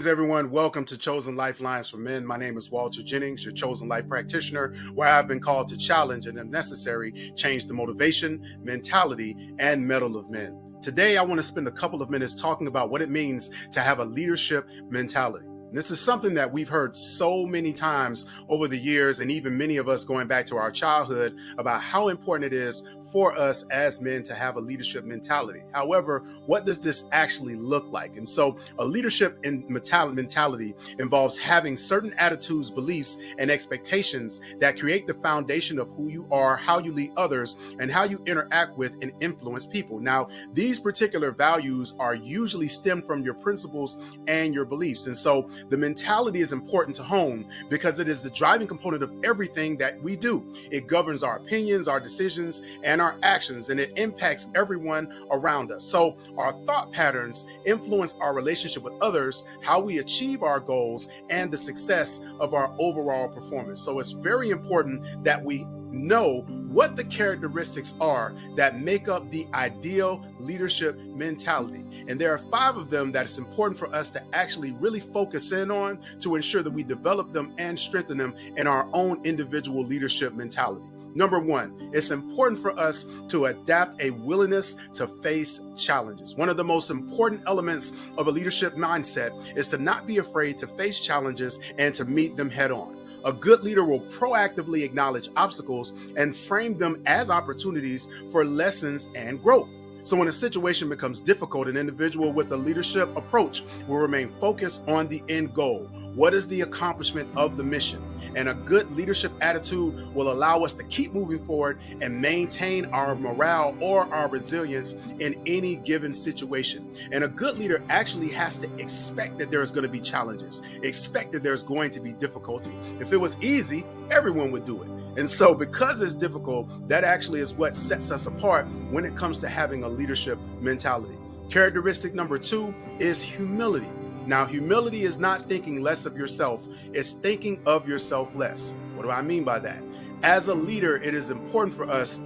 Greetings, everyone. Welcome to Chosen Lifelines for Men. My name is Walter Jennings, your chosen life practitioner, where I've been called to challenge and, if necessary, change the motivation, mentality, and mettle of men. Today, I want to spend a couple of minutes talking about what it means to have a leadership mentality. And this is something that we've heard so many times over the years, and even many of us going back to our childhood, about how important it is for us as men to have a leadership mentality. However, what does this actually look like? And so a leadership mentality involves having certain attitudes, beliefs, and expectations that create the foundation of who you are, how you lead others, and how you interact with and influence people. Now, these particular values are usually stemmed from your principles and your beliefs. And so the mentality is important to hone because it is the driving component of everything that we do. It governs our opinions, our decisions, and our actions, and it impacts everyone around us. So our thought patterns influence our relationship with others, how we achieve our goals, and the success of our overall performance. So it's very important that we know what the characteristics are that make up the ideal leadership mentality. And there are 5 of them that it's important for us to actually really focus in on to ensure that we develop them and strengthen them in our own individual leadership mentality. Number 1, it's important for us to adapt a willingness to face challenges. One of the most important elements of a leadership mindset is to not be afraid to face challenges and to meet them head on. A good leader will proactively acknowledge obstacles and frame them as opportunities for lessons and growth. So when a situation becomes difficult, an individual with a leadership approach will remain focused on the end goal. What is the accomplishment of the mission? And a good leadership attitude will allow us to keep moving forward and maintain our morale or our resilience in any given situation. And a good leader actually has to expect that there's going to be challenges, expect that there's going to be difficulty. If it was easy, everyone would do it. And so because it's difficult, that actually is what sets us apart when it comes to having a leadership mentality. Characteristic number 2 is humility. Now, humility is not thinking less of yourself, it's thinking of yourself less. What do I mean by that? As a leader, it is important for us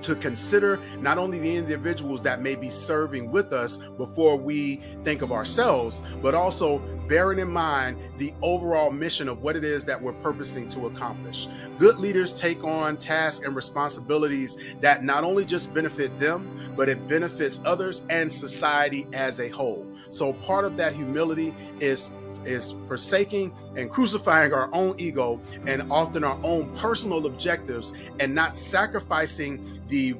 to consider not only the individuals that may be serving with us before we think of ourselves, but also bearing in mind the overall mission of what it is that we're purposing to accomplish. Good leaders take on tasks and responsibilities that not only just benefit them, but it benefits others and society as a whole. So part of that humility is forsaking and crucifying our own ego and often our own personal objectives and not sacrificing the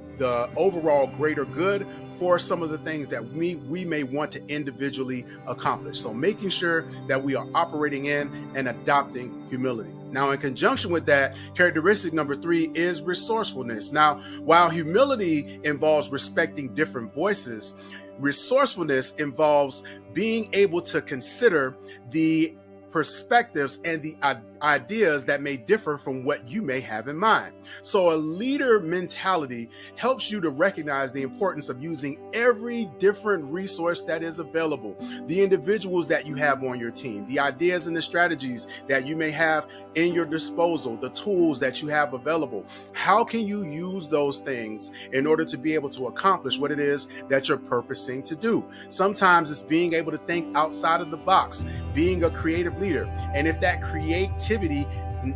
overall greater good for some of the things that we may want to individually accomplish. So making sure that we are operating in and adopting humility. Now, in conjunction with that, characteristic number 3 is resourcefulness. Now, while humility involves respecting different voices, resourcefulness involves being able to consider the perspectives and the ideas that may differ from what you may have in mind. So a leader mentality helps you to recognize the importance of using every different resource that is available, the individuals that you have on your team, the ideas and the strategies that you may have in your disposal, the tools that you have available. How can you use those things in order to be able to accomplish what it is that you're purposing to do? Sometimes it's being able to think outside of the box, being a creative leader. And if that creativity,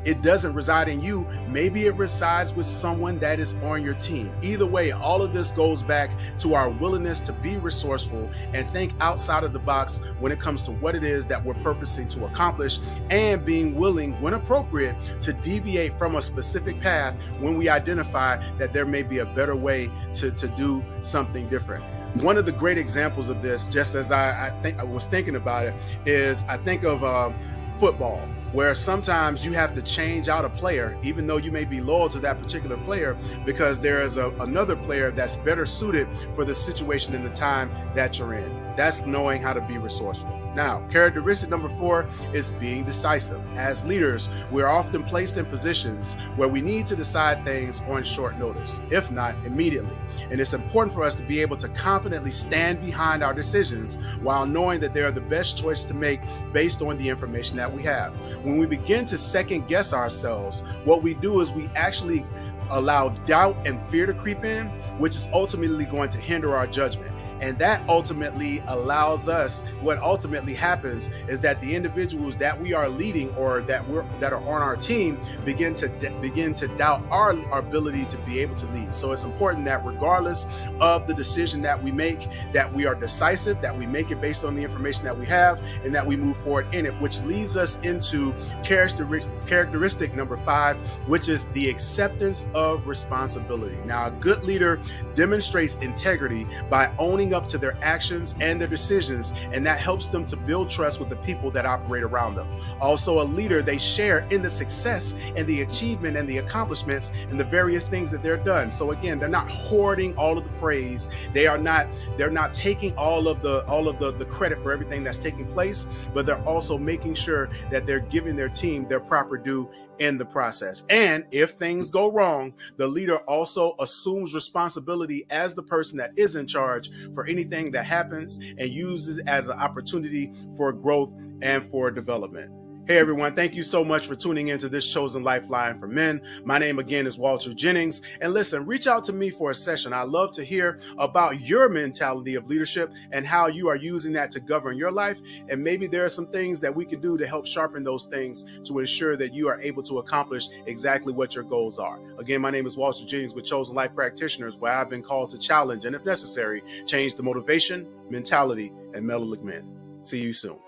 it doesn't reside in you, maybe it resides with someone that is on your team. Either way, all of this goes back to our willingness to be resourceful and think outside of the box when it comes to what it is that we're purposing to accomplish, and being willing, when appropriate, to deviate from a specific path when we identify that there may be a better way to do something different. One of the great examples of this, just as I was thinking about it, is I think of football, where sometimes you have to change out a player, even though you may be loyal to that particular player, because there is another player that's better suited for the situation and the time that you're in. That's knowing how to be resourceful. Now, characteristic number 4 is being decisive. As leaders, we're often placed in positions where we need to decide things on short notice, if not immediately. And it's important for us to be able to confidently stand behind our decisions while knowing that they are the best choice to make based on the information that we have. When we begin to second guess ourselves, what we do is we actually allow doubt and fear to creep in, which is ultimately going to hinder our judgment. And that ultimately allows us, what ultimately happens is that the individuals that we are leading or that are on our team begin to doubt our ability to be able to lead. So it's important that regardless of the decision that we make, that we are decisive, that we make it based on the information that we have, and that we move forward in it, which leads us into characteristic number 5, which is the acceptance of responsibility. Now, a good leader demonstrates integrity by owning up to their actions and their decisions, and that helps them to build trust with the people that operate around them. Also, a leader, they share in the success and the achievement and the accomplishments and the various things that they're done. So again, they're not hoarding all of the praise. They're not taking all of the credit for everything that's taking place, but they're also making sure that they're giving their team their proper due in the process. And if things go wrong, the leader also assumes responsibility as the person that is in charge for anything that happens and uses it as an opportunity for growth and for development. Hey everyone, thank you so much for tuning into this Chosen Lifeline for Men. My name again is Walter Jennings. And listen, reach out to me for a session. I love to hear about your mentality of leadership and how you are using that to govern your life. And maybe there are some things that we can do to help sharpen those things to ensure that you are able to accomplish exactly what your goals are. Again, my name is Walter Jennings with Chosen Life Practitioners, where I've been called to challenge and, if necessary, change the motivation, mentality, and mettle of men. See you soon.